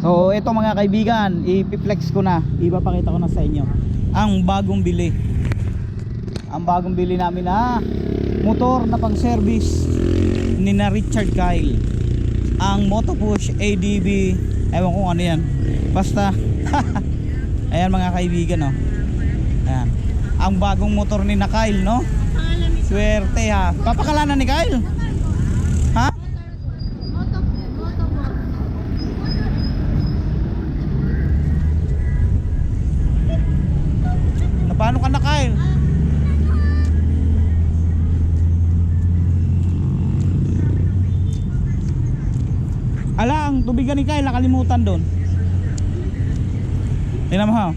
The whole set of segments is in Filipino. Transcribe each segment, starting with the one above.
So ito mga kaibigan, ipiplex ko na, ipapakita ko na sa inyo ang bagong bili. Ang bagong bili namin na motor na pang service ni na Richard Kyle. Ang Motopush ADB, ewan ko ano yan, basta ayan mga kaibigan, oh. Ayan. Ang bagong motor ni na Kyle, no? Swerte ha. Papakalanan ni Kyle? Ha? Na paano ka na Kyle? Ala, ang tubigan ni Kyle nakalimutan doon. Tingnan mo ha.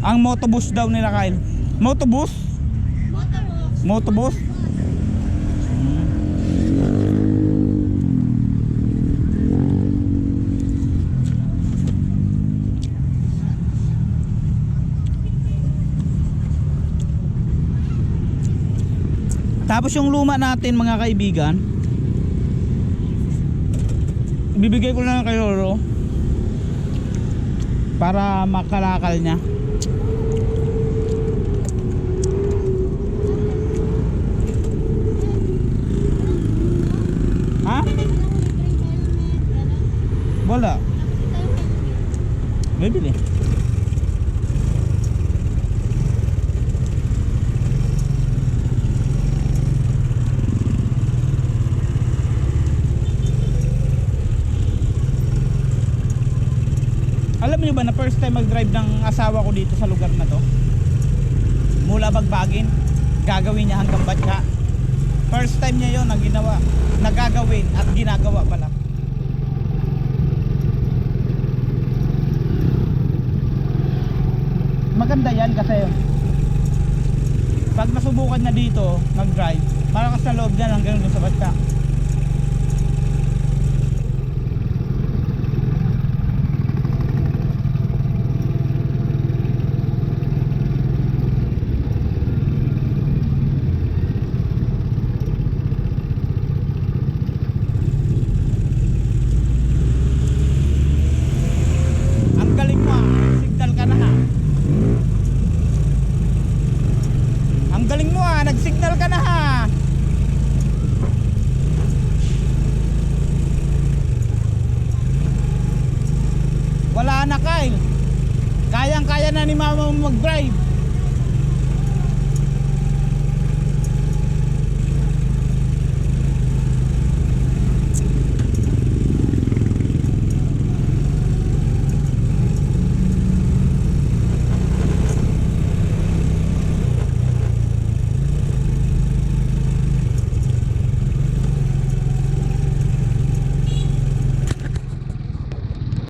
Ang motobus daw nila Kyle. Motobus? Motobus? Tapos yung luma natin mga kaibigan, ibibigay ko na kay Lolo para makalakal niya. Ha? Wala. Bibili. Alam niyo ba na first time mag-drive ng asawa ko dito sa lugar na to? Mula Bagbagin, gagawin niya hanggang Batka. First time niya yon ang ginawa, nagagawin at ginagawa pala. Maganda yan kasi pag nasubukan na dito mag-drive, malakas na loob niya hanggang doon sa Batka. Nag-signal ka na ha. Wala na Kyle. Kayang-kaya na ni mama mag-drive.